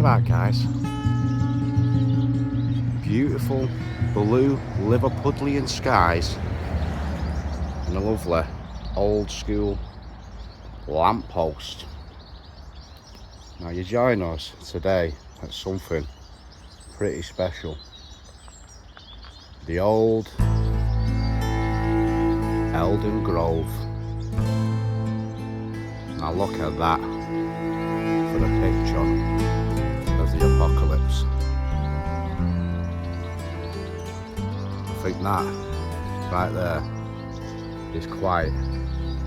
that, guys. Beautiful blue Liverpudlian skies and a lovely old school lamppost. Now you join us today at something pretty special. The old Eldon Grove. Now look at that for the picture of the apocalypse. I think that right there is quite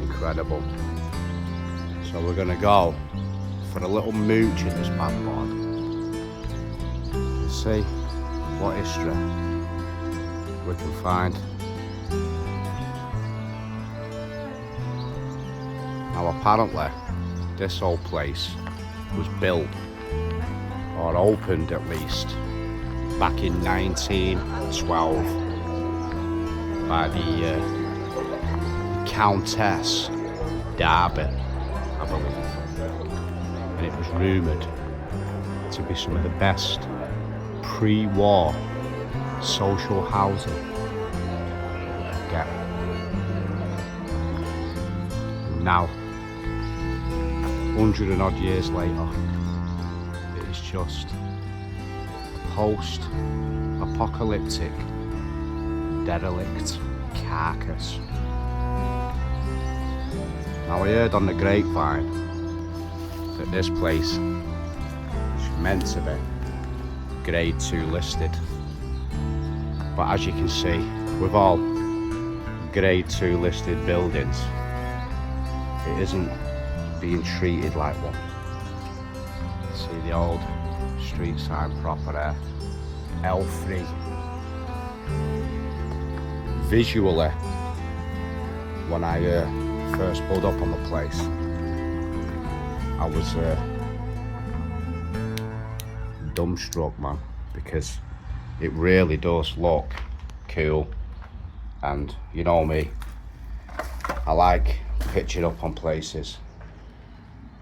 incredible. So we're gonna go for a little mooch in this bad boy and see what history we can find. Now apparently this old place was built, or opened at least, back in 1912 by the Countess Derby, I believe. And it was rumoured to be some of the best pre-war social housing you could get. Now, 100 and odd years later, it is just a post-apocalyptic derelict carcass. Now I heard on the grapevine that this place is meant to be grade 2 listed, but as you can see with all grade 2 listed buildings, it isn't being treated like one. See the old street sign proper there, L3. Visually, when I first pulled up on the place, I was dumbstruck, man, because it really does look cool. And you know me, I like pitching up on places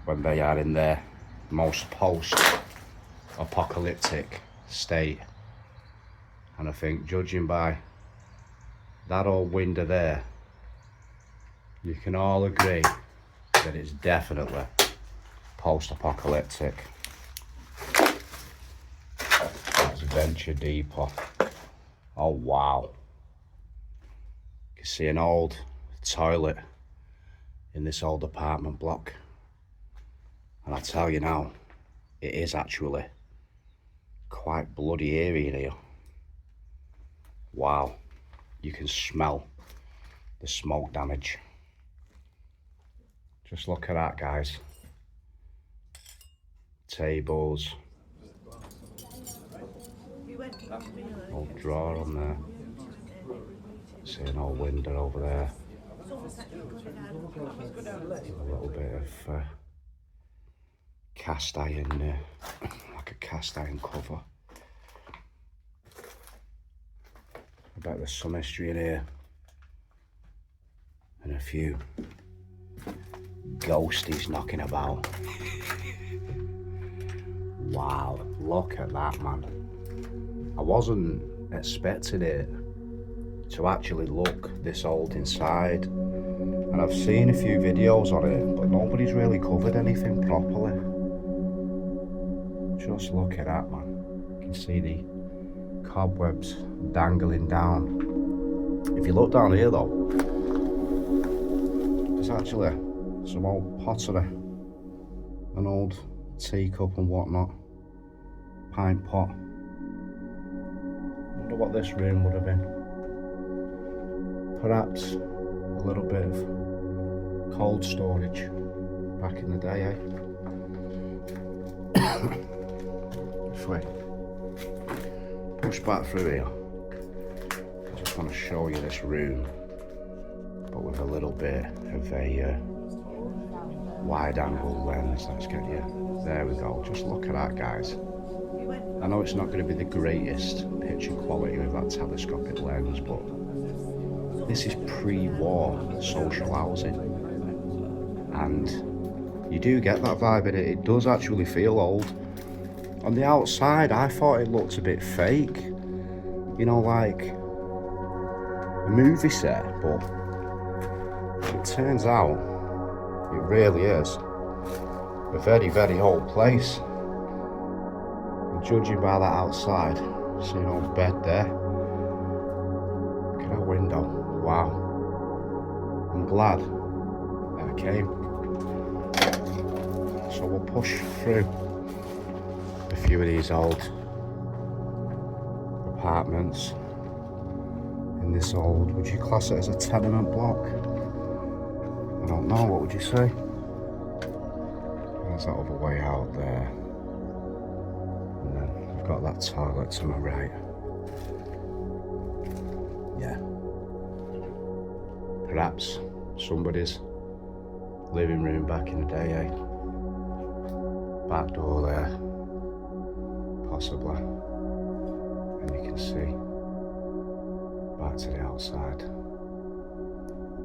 when they are in their most post-apocalyptic state. And I think, judging by that old window there, you can all agree that it's definitely post-apocalyptic. Let's venture deeper. Oh wow. You can see an old toilet in this old apartment block. And I tell you now, it is actually quite bloody eerie in here. Wow, you can smell the smoke damage. Just look at that, guys. Tables. Old drawer on there. See an old window over there. A little bit of cast iron, like a cast iron cover. I bet there's some history in here. And a few ghosties knocking about. Wow, look at that, man. I wasn't expecting it to actually look this old inside. And I've seen a few videos on it, but nobody's really covered anything properly. Just look at that, man. You can see the cobwebs dangling down. If you look down here though, there's actually some old pottery, an old teacup and whatnot, pint pot. Wonder what this room would have been. Perhaps a little bit of cold storage back in the day, eh? If we push back through here, I just want to show you this room, but with a little bit of a wide angle lens. Let's get you, there we go. Just look at that, guys. I know it's not going to be the greatest picture quality with that telescopic lens, but this is pre-war social housing, and you do get that vibe in it. It does actually feel old. On the outside, I thought it looked a bit fake. You know, like a movie set, but it turns out it really is a very, very old place. And judging by that outside, see an old bed there. Look at that window. Wow. I'm glad that I came. So we'll push through a few of these old apartments in this old, would you class it as a tenement block? I don't know, what would you say? There's that other way out there. And then I've got that toilet to my right. Yeah. Perhaps somebody's living room back in the day, eh? Back door there. Possibly. And you can see back to the outside.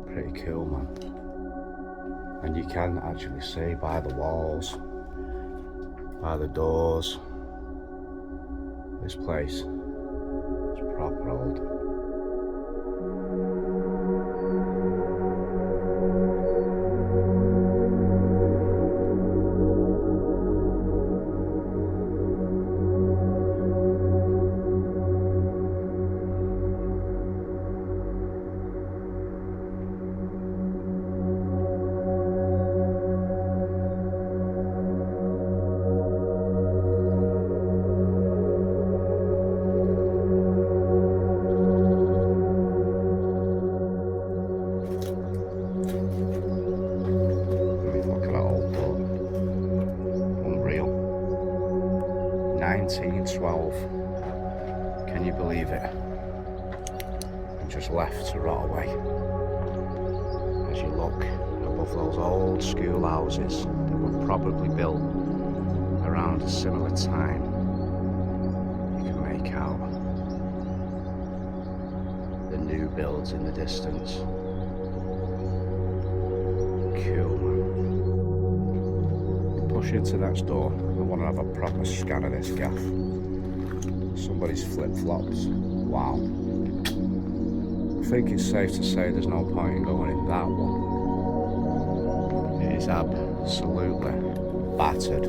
Pretty cool, man. And you can actually see by the walls, by the doors, this place is proper old. Can you believe it? And just left to rot away. As you look above those old school houses that were probably built around a similar time, you can make out the new builds in the distance. Cool, man. Push into next door. I want to have a proper scan of this gaff. Somebody's flip-flops. Wow. I think it's safe to say there's no point in going in that one. It is absolutely battered.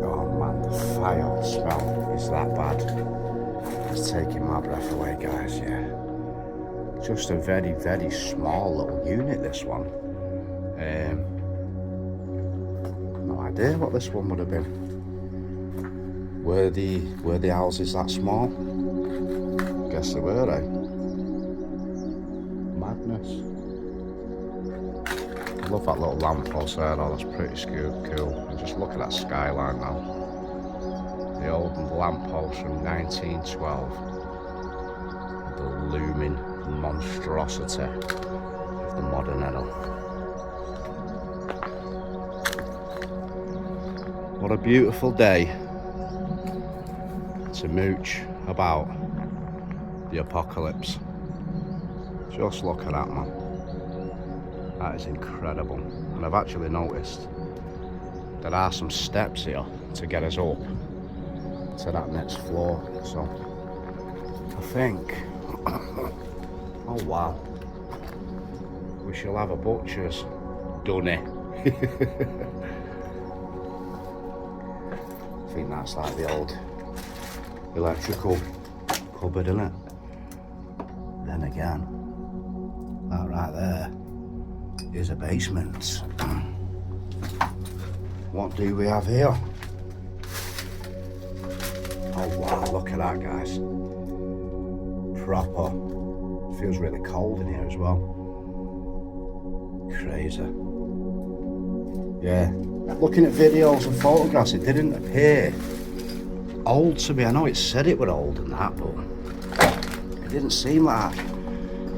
Oh man, the fire smell is that bad. It's taking my breath away, guys, yeah. Just a very, very small little unit, this one. No idea what this one would have been. Were the houses that small? Guess they were, eh? Madness. I love that little lamppost there, though. That's pretty cool. And just look at that skyline now. The old lamppost from 1912. The looming monstrosity of the modern era. What a beautiful day to mooch about the apocalypse. Just look at that, man. That is incredible. And I've actually noticed there are some steps here to get us up to that next floor. So I think, oh wow, we shall have a butcher's, dunny. I think that's like the old electrical cupboard, isn't it? Then again, that right there is a basement. What do we have here? Oh wow, look at that, guys. Proper. Feels really cold in here as well. Crazy. Yeah. Looking at videos and photographs, it didn't appear old to me. I know it said it were old and that, but it didn't seem like that.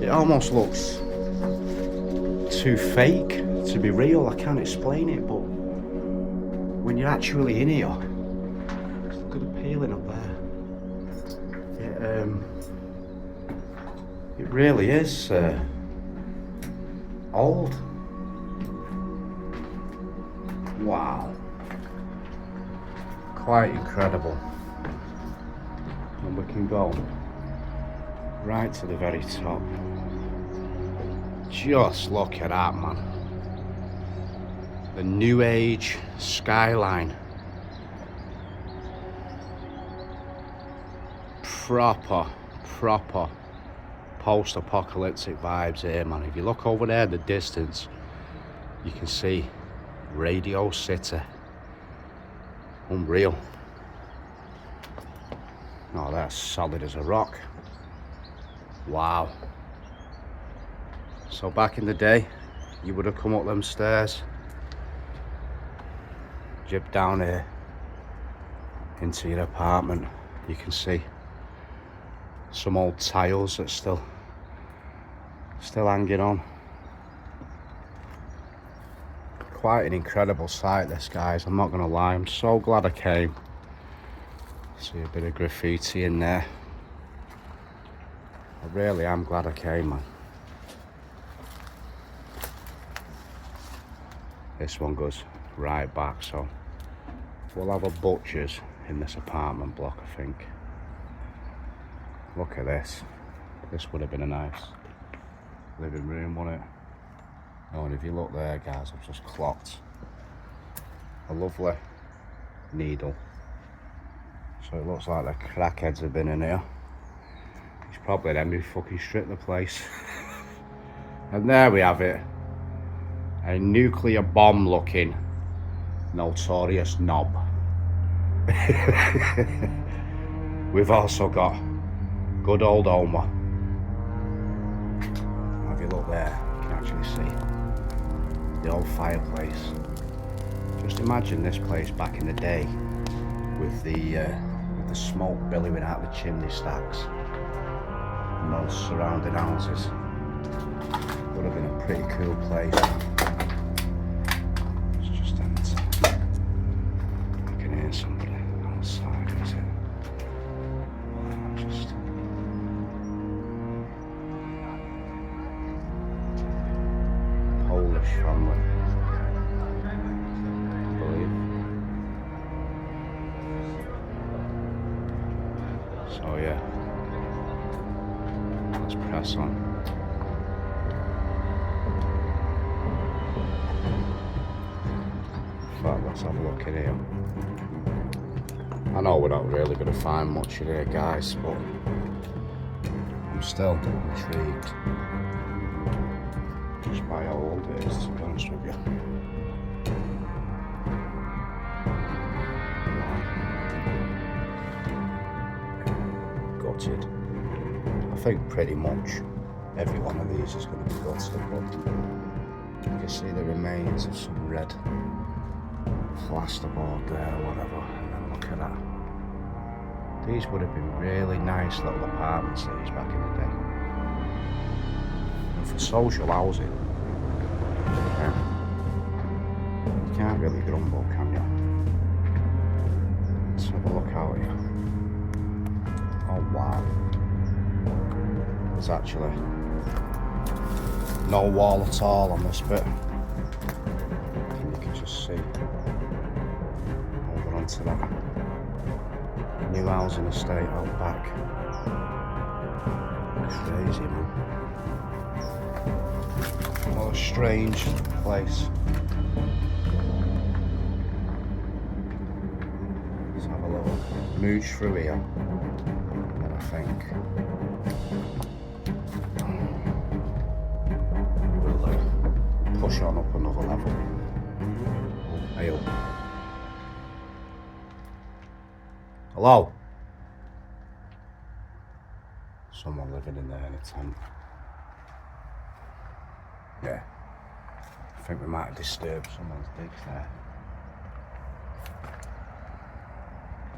It almost looks too fake to be real. I can't explain it, but when you're actually in here, just look at the peeling up there. It really is old. Wow. quite incredible. And we can go right to the very top. Just look at that, man. The New Age Skyline. Proper post-apocalyptic vibes here, man. If you look over there in the distance, you can see Radio City. Unreal. Oh, that's solid as a rock. Wow. So back in the day, you would have come up them stairs, jib down here into your apartment. You can see some old tiles that's still hanging on. Quite an incredible sight this, guys, I'm not gonna lie. I'm so glad I came. See a bit of graffiti in there. I really am glad I came, man. This one goes right back, so we'll have a butcher's in this apartment block, I think. Look at this. This would have been a nice living room, wouldn't it? Oh, and if you look there, guys, I've just clocked a lovely needle. So it looks like the crackheads have been in here. It's probably them who fucking stripped the place. And there we have it. A nuclear bomb looking notorious knob. We've also got good old Homer. If you look there, you can actually see the old fireplace. Just imagine this place back in the day with the smoke billowing out the chimney stacks and those surrounding houses. Would have been a pretty cool place. It's just empty. I can hear somebody outside, is it? Just Polish family, I believe. So yeah, let's press on. Let's have a look in here. I know we're not really going to find much in here, guys, but I'm still intrigued just by how old it is, to be honest with you. Gutted. I think pretty much every one of these is going to be gutted, but you can see the remains of some red plasterboard there, whatever, and then look at that. These would have been really nice little apartments, these, back in the day. And for social housing, you can't really grumble, can you? Let's have a look out here. Oh wow. There's actually no wall at all on this bit. And you can just see to that new housing estate out back. Crazy, man. What a strange place. Let's have a little mooch through here, and I think we'll push on up another level. Hey up. Hello? Someone living in there in a tent. Yeah. I think we might have disturbed someone's digs there.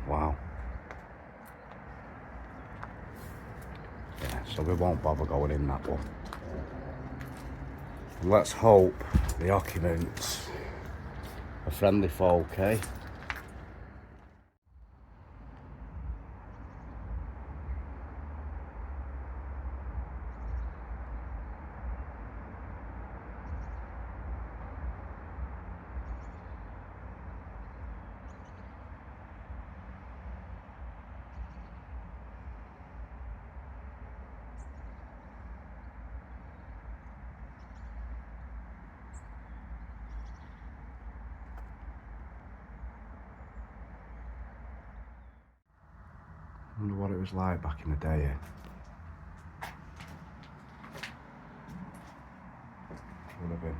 Wow. Yeah, so we won't bother going in that one. And let's hope the occupants are friendly folk, eh? wonder what it was like back in the day here. Would have been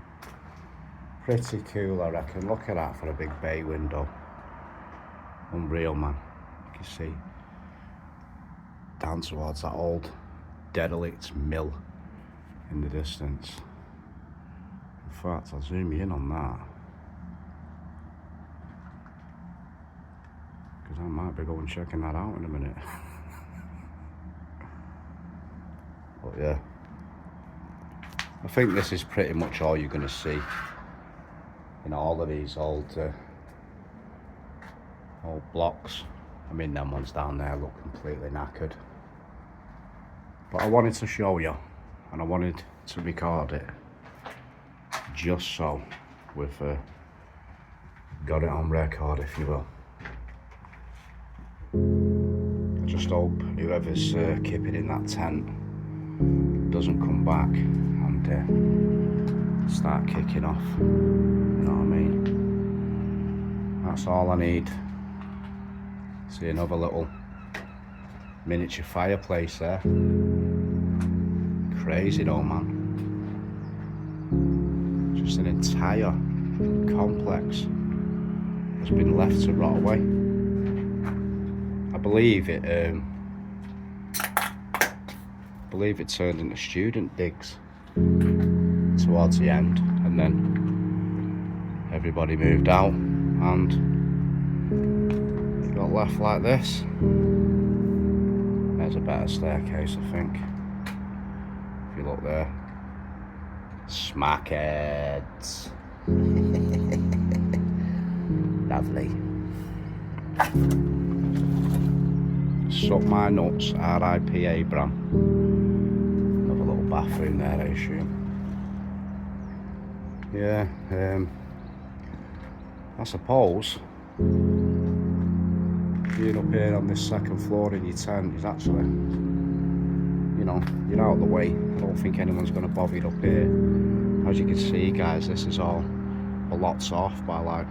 pretty cool, I reckon. Look at that for a big bay window. Unreal, man. You can see down towards that old derelict mill in the distance. In fact, I'll zoom you in on that, because I might be going checking that out in a minute. But yeah, I think this is pretty much all you're going to see in all of these old blocks. I mean, them ones down there look completely knackered. But I wanted to show you, and I wanted to record it, just so we've got it on record, if you will. I just hope whoever's keeping in that tent doesn't come back and start kicking off. You know what I mean? That's all I need. See another little miniature fireplace there. Crazy though, man. Just an entire complex has been left to rot away. I believe it turned into student digs towards the end, and then everybody moved out and it got left like this. There's a better staircase, I think. If you look there. Smackheads. Lovely. Suck my nuts, R.I.P. Abraham. Another little bathroom there, I assume. Yeah, I suppose being up here on this second floor in your tent is actually, you know, you're out of the way. I don't think anyone's going to bother you up here. As you can see, guys, this is all lots off by like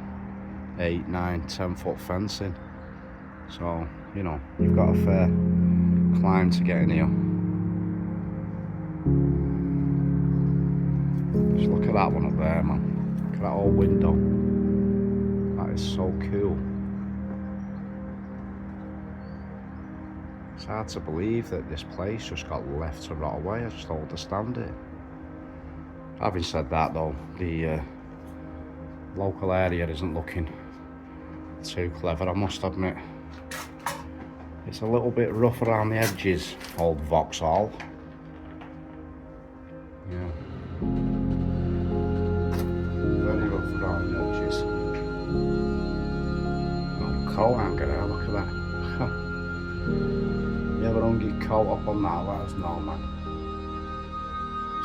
8, 9, 10 foot fencing. So, you know, you've got a fair climb to get in here. Just look at that one up there, man. Look at that old window. That is so cool. It's hard to believe that this place just got left to rot away. I just don't understand it. Having said that though, the local area isn't looking too clever, I must admit. It's a little bit rough around the edges, old Vauxhall. Yeah. Very rough around the edges. Oh, coat hanger there, look at that. You ever hung your coat up on that? Let us know, man.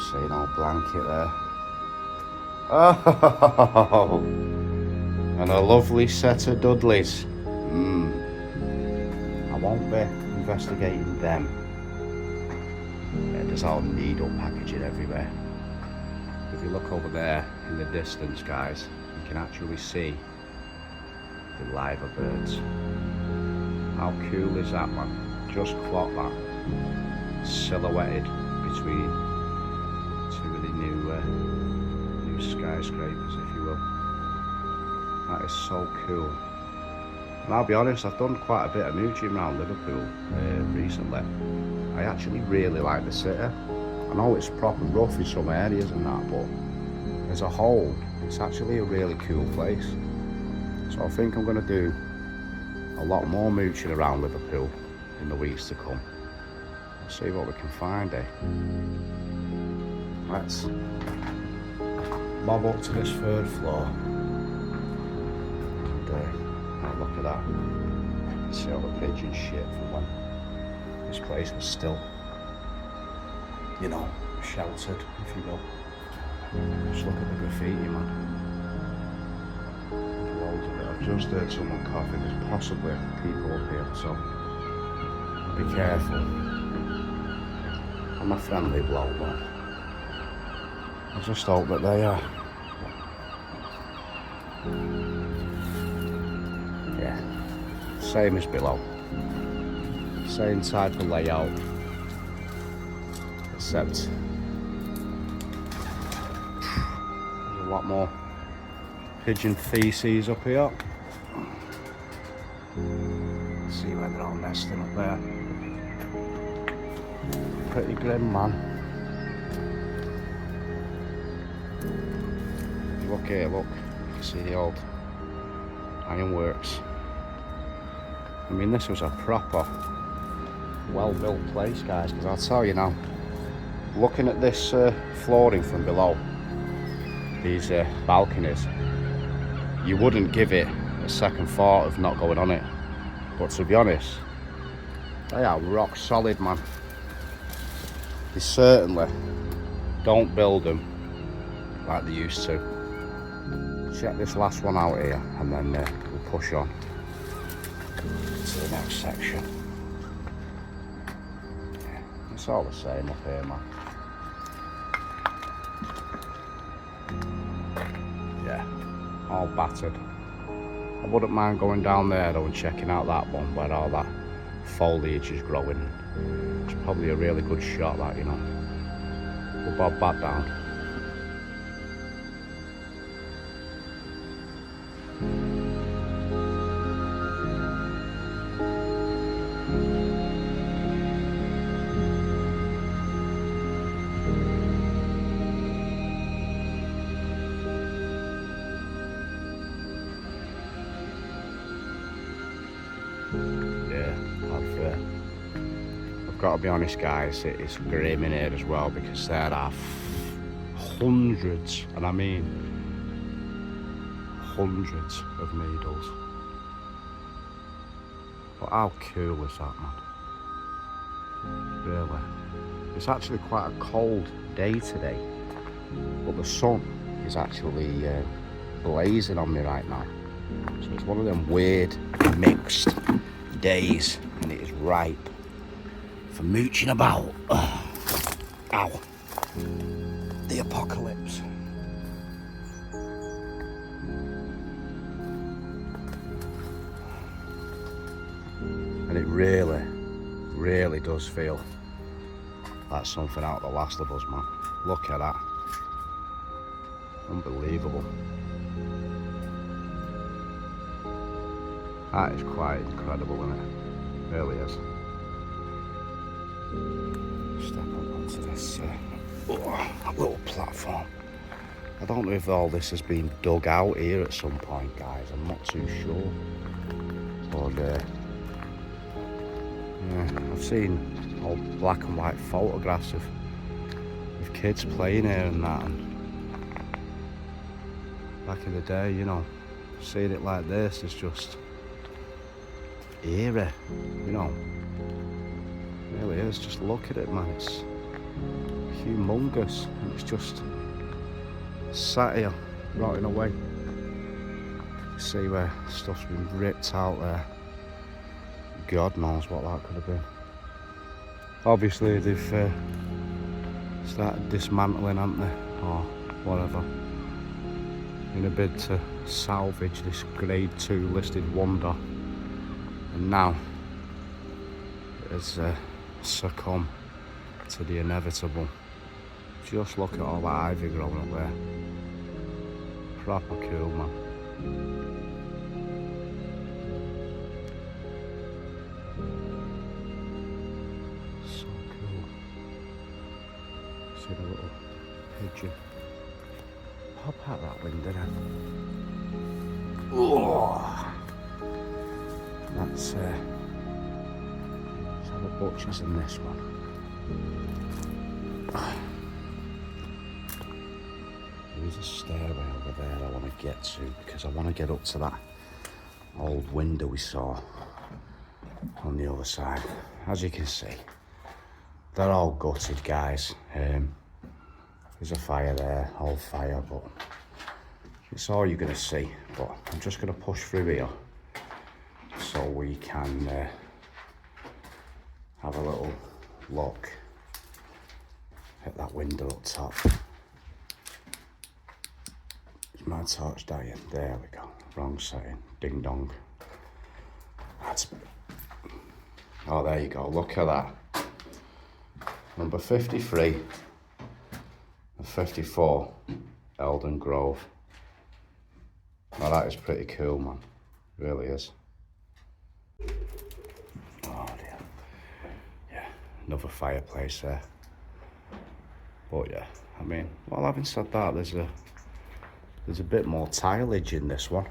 See an old blanket there. Oh, and a lovely set of Dudleys. I won't be investigating them. Yeah, there's all needle packaging everywhere. If you look over there in the distance, guys, you can actually see the liver birds. How cool is that, man? Just clock that. Silhouetted between two of the new skyscrapers, if you will. That is so cool. And I'll be honest, I've done quite a bit of mooching around Liverpool recently. I actually really like the city. I know it's proper rough in some areas and that, but as a whole, it's actually a really cool place. So I think I'm going to do a lot more mooching around Liverpool in the weeks to come. Let's see what we can find, eh? Let's bob up to this third floor. And oh, look at that. See all the pigeon shit from when this place was still, you know, sheltered, if you will. Just look at the graffiti, man. Loads of it. I've just heard someone coughing. There's possibly people up here, so be careful. I'm a friendly bloke, but I just hope that they are. Yeah, same as below. same type of layout, except there's a lot more pigeon feces up here. Let's see where they're all nesting up there. Pretty grim, man. Look here, look. You can see the old ironworks. I mean, this was a proper, well-built place, guys, because I'll tell you now, looking at this flooring from below, these balconies, you wouldn't give it a second thought of not going on it. But to be honest, they are rock solid, man. They certainly don't build them like they used to. Check this last one out here, and then we'll push on to the next section. Yeah, it's all the same up here, man. Yeah, all battered. I wouldn't mind going down there though and checking out that one where all that foliage is growing. It's probably a really good shot, that, you know. We'll bob back down. I've got to be honest, guys, it's grim in here as well, because there are hundreds, and I mean hundreds of needles. But how cool is that, man? Really? It's actually quite a cold day today, but the sun is actually blazing on me right now. So it's one of them weird mixed days, and it is ripe for mooching about. Ow. The apocalypse. And it really does feel like something out of The Last of Us, man. Look at that. Unbelievable. That is quite incredible, isn't it? It really is. Step up onto this little platform. I don't know if all this has been dug out here at some point, guys. I'm not too sure. But yeah, I've seen old black and white photographs of kids playing here and that. And back in the day, you know, seeing it like this is just eerie, you know. It really is. Just look at it, man. It's humongous, and it's just sat here rotting away. See where stuff's been ripped out there. God knows what that could have been. Obviously they've started dismantling, haven't they, or whatever, in a bid to salvage this grade 2 listed wonder. And now it has succumbed to the inevitable. Just look at all that ivy growing up there. Proper cool, man. So cool. See the little pigeon pop out that window then. Oh. That's how the butcher's in this one. There's a stairway over there I want to get to, because I want to get up to that old window we saw on the other side. As you can see, they're all gutted, guys. There's a fire there, old fire, but it's all you're going to see. But I'm just going to push through here so we can have a little look at that window up top. Is my torch dying? There we go. Wrong setting. Ding dong. That's Oh, there you go, look at that. Number 53 and 54, Eldon Grove. Now that is pretty cool, man. It really is. Oh dear. Yeah, another fireplace there. But yeah, I mean, well, having said that, there's a bit more tileage in this one.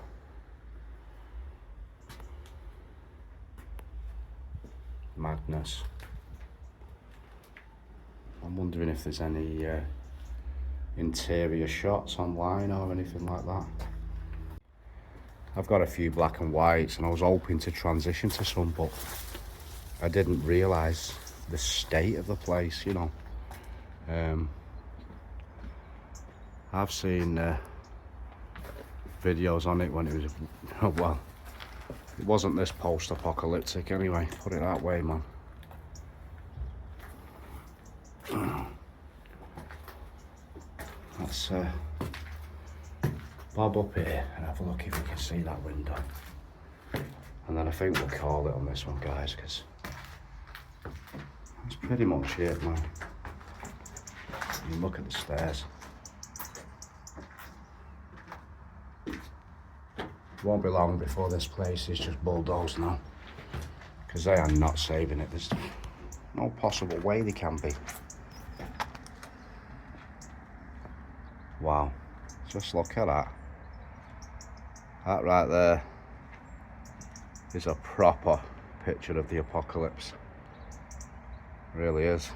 Madness. I'm wondering if there's any interior shots online or anything like that. I've got a few black and whites and I was hoping to transition to some, but I didn't realise the state of the place, you know. I've seen videos on it when it was, well, it wasn't this post-apocalyptic anyway, put it that way, man. Let's bob up here and have a look if we can see that window. And then I think we'll call it on this one, guys, because that's pretty much it, man. You look at the stairs. Won't be long before this place is just bulldozed now, because they are not saving it. There's no possible way they can be. Wow, just look at that. That right there is a proper picture of the apocalypse. It really is.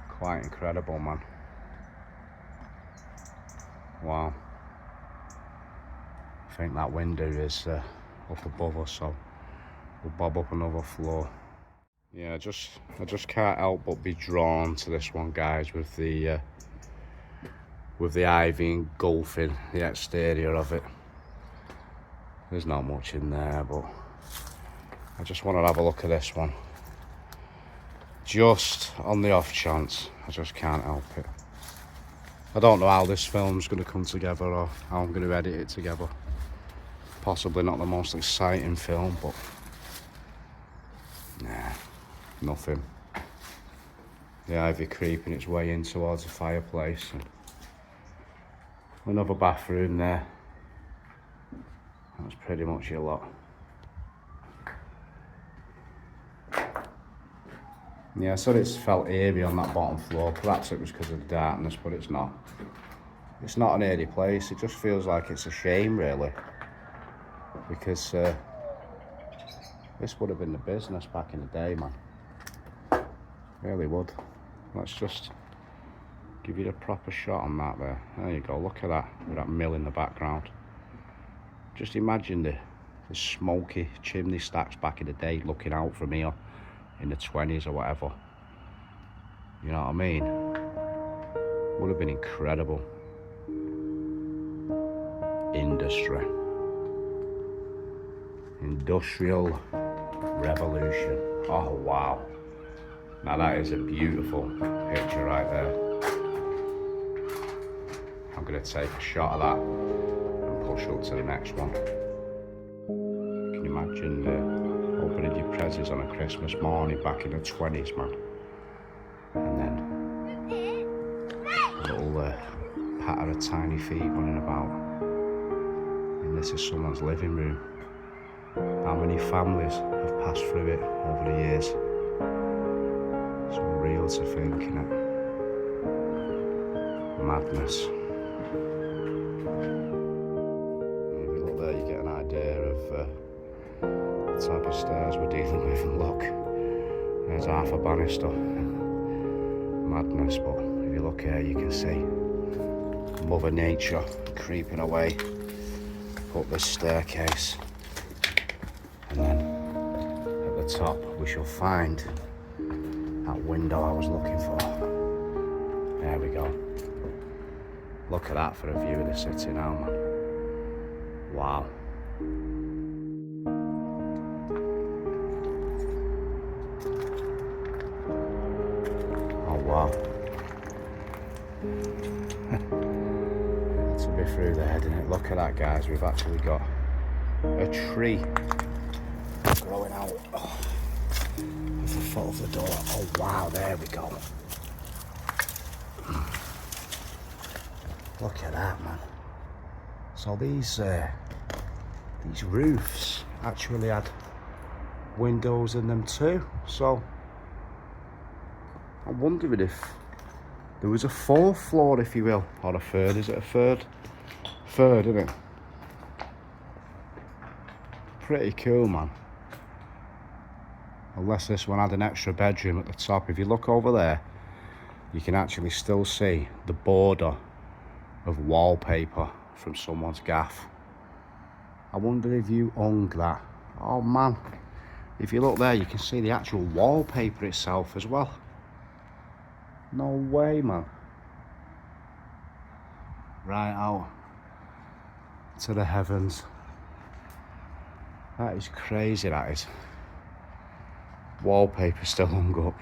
Quite incredible, man. Wow. I think that window is up above us, so we'll bob up another floor. Yeah, I just can't help but be drawn to this one, guys, with the ivy engulfing the exterior of it. There's not much in there, but I just want to have a look at this one. Just on the off chance, I just can't help it. I don't know how this film's going to come together or how I'm going to edit it together. Possibly not the most exciting film, but nah, nothing. The ivy creeping its way in towards the fireplace. And another bathroom there. That's pretty much a lot. Yeah, I said it's felt eerie on that bottom floor. Perhaps it was because of the darkness, but it's not. It's not an eerie place. It just feels like it's a shame, really. Because this would have been the business back in the day, man. Really would. Let's just give you a proper shot on that there. There you go, look at that, with that mill in the background. Just imagine the smoky chimney stacks back in the day looking out from here in the 20s or whatever. You know what I mean? Would have been incredible. Industry. Industrial revolution. Oh wow. Now that is a beautiful picture right there. I'm going to take a shot of that and push up to the next one. Can you imagine opening your presents on a Christmas morning back in the 20s, man? And then a little patter of tiny feet running about. And this is someone's living room. How many families have passed through it over the years? It's unreal to think, innit? Madness. If you look there, you get an idea of the type of stairs we're dealing with. And look, there's half a banister. Madness, but if you look here, you can see Mother Nature creeping away up this staircase. And then at the top, we shall find that window I was looking for. There we go. Look at that for a view of the city now, man. Wow. Oh, wow. That's a bit through there, didn't it? Look at that, guys. We've actually got a tree growing out foot of the door. Oh wow, there we go. Look at that, man. So these roofs actually had windows in them too. So I'm wondering if there was a fourth floor, if you will, or a third. Is it a third? Third, isn't it? Pretty cool, man. Unless this one had an extra bedroom at the top. If you look over there, you can actually still see the border of wallpaper from someone's gaff. I wonder if you hung that. Oh man, if you look there, you can see the actual wallpaper itself as well. No way, man. Right out to the heavens. That is crazy, that is. Wallpaper still hung up.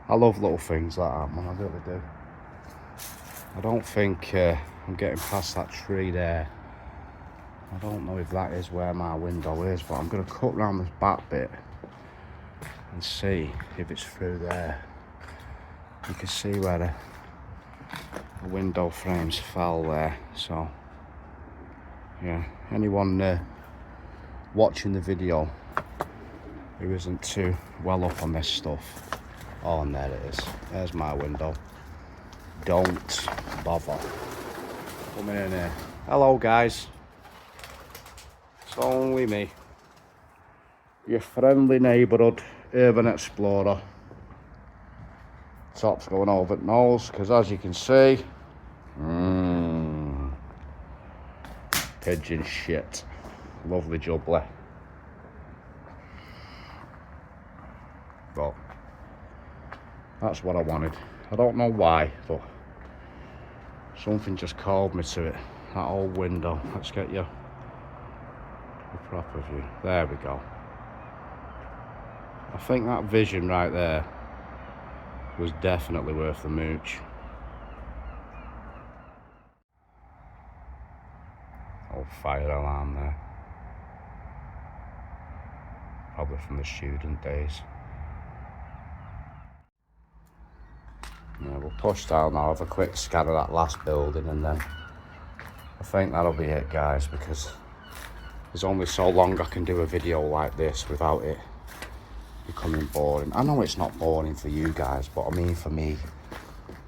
I love little things like that, man, I really do. I don't think I'm getting past that tree there. I don't know if that is where my window is, but I'm going to cut round this back bit and see if it's through there. You can see where the window frames fell there. So yeah, anyone watching the video who isn't too well up on this stuff, oh, and there it is, there's my window. Don't bother coming in here. Hello guys, it's only me, your friendly neighbourhood urban explorer. Top's going over at nose because, as you can see, pigeon shit. Lovely jubbly. But that's what I wanted. I don't know why, but something just called me to it. That old window. Let's get you a proper view. There we go. I think that vision right there was definitely worth the mooch. Old fire alarm there. Probably from the student days. Yeah, we'll push down now, have a quick scan of that last building, and then I think that'll be it, guys, because there's only so long I can do a video like this without it becoming boring. I know it's not boring for you guys, but I mean for me,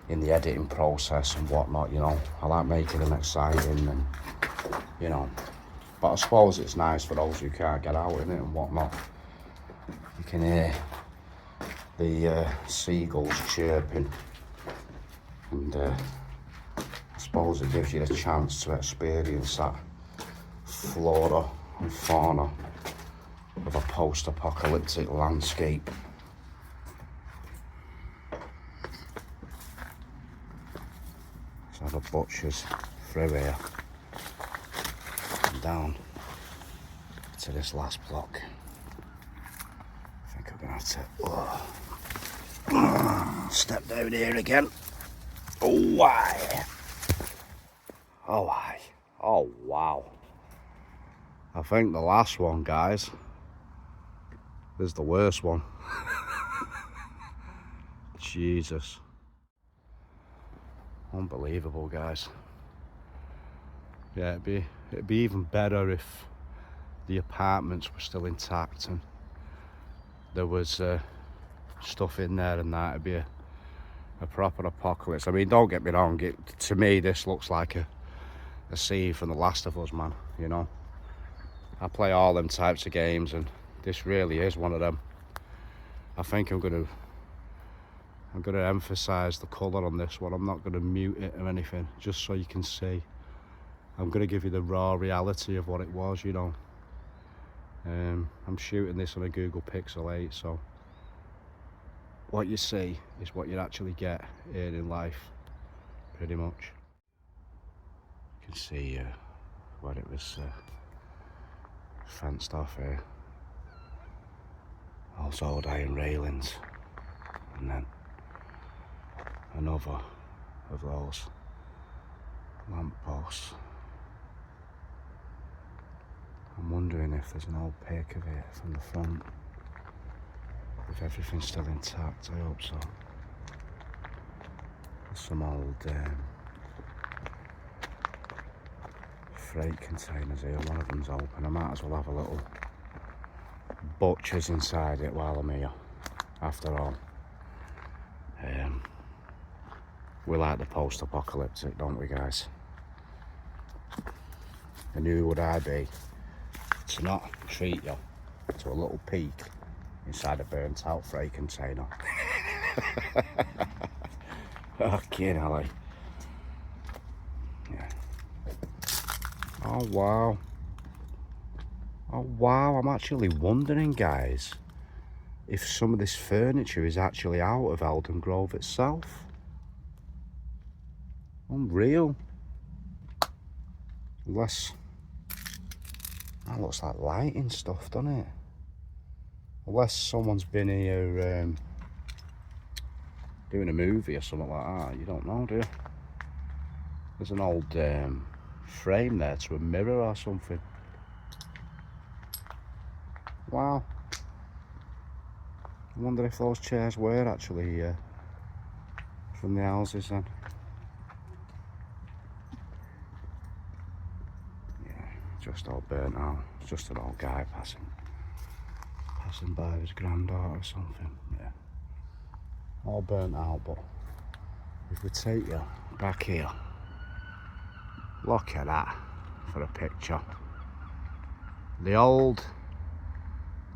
in the editing process and whatnot, you know, I like making them exciting and, you know, but I suppose it's nice for those who can't get out in it and whatnot. You can hear the seagulls chirping, and I suppose it gives you the chance to experience that flora and fauna of a post-apocalyptic landscape. So the butchers through here and down to this last block. I think I'm gonna have to step down here again. Oh why? Oh why? Oh wow. I think the last one, guys, is the worst one. Jesus. Unbelievable, guys. Yeah, it'd be even better if the apartments were still intact and there was stuff in there, and that it'd be a proper apocalypse. I mean, don't get me wrong, to me this looks like a scene from The Last of Us, man, you know. I play all them types of games and this really is one of them. I think I'm gonna emphasize the colour on this one. I'm not gonna mute it or anything, just so you can see. I'm gonna give you the raw reality of what it was, you know. I'm shooting this on a Google Pixel 8, so what you see is what you actually get here in life, pretty much. You can see where it was fenced off here. Those old iron railings, and then another of those lamp posts. I'm wondering if there's an old pic of it from the front. if everything's still intact. I hope so. There's some old freight containers here. One of them's open. I might as well have a little butcher's inside it while I'm here. After all, we like the post-apocalyptic, don't we, guys? And who would I be to not treat you to a little peek inside a burnt out freight container? Fucking hell. Yeah. Oh wow. Oh wow, I'm actually wondering, guys, if some of this furniture is actually out of Eldon Grove itself. Unreal. Unless, that looks like lighting stuff, doesn't it? Unless someone's been here doing a movie or something like that. You don't know, do you? There's an old frame there to a mirror or something. Wow. I wonder if those chairs were actually from the houses then. Yeah, just all burnt out. It's just an old guy passing by his granddaughter or something. Yeah, all burnt out. But if we take you back here, look at that for a picture. The old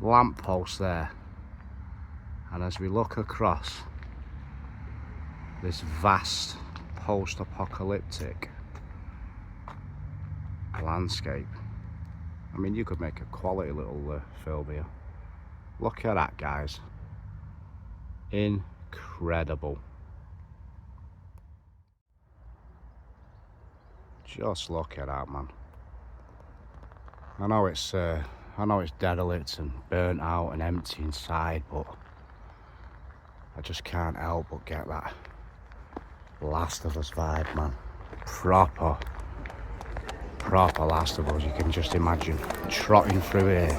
lamppost there, and as we look across this vast post-apocalyptic landscape, I mean, you could make a quality little film here. Look at that, guys. Incredible. Just look at that, man. I know it's derelict and burnt out and empty inside, but I just can't help but get that Last of Us vibe, man. Proper Last of Us. You can just imagine trotting through here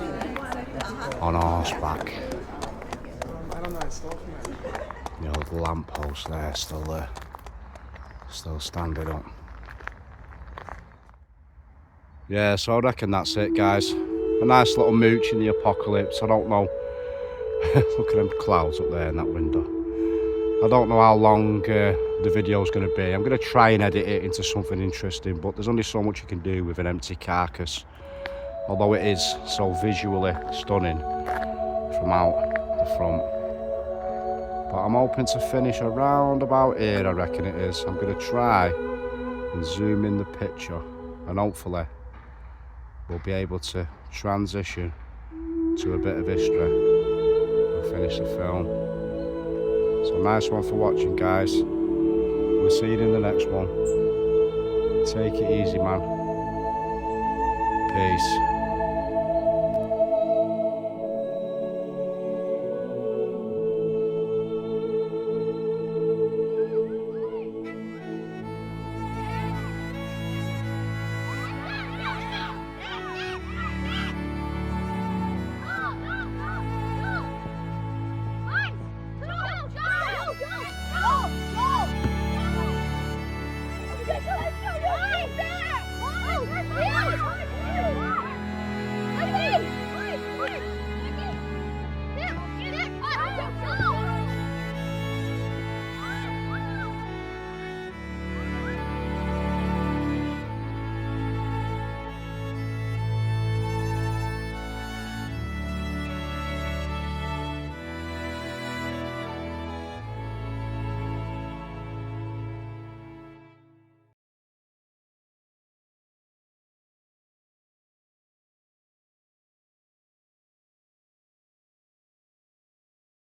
on horseback. The old lamppost there, still standing up. Yeah, so I reckon that's it, guys. A nice little mooch in the apocalypse. I don't know. Look at them clouds up there in that window. I don't know how long the video's going to be. I'm going to try and edit it into something interesting, but there's only so much you can do with an empty carcass. Although it is so visually stunning from out the front. But I'm hoping to finish around about here, I reckon it is. I'm going to try and zoom in the picture, and hopefully we'll be able to transition to a bit of history and finish the film. So nice one for watching, guys. We'll see you in the next one. Take it easy, man. Peace.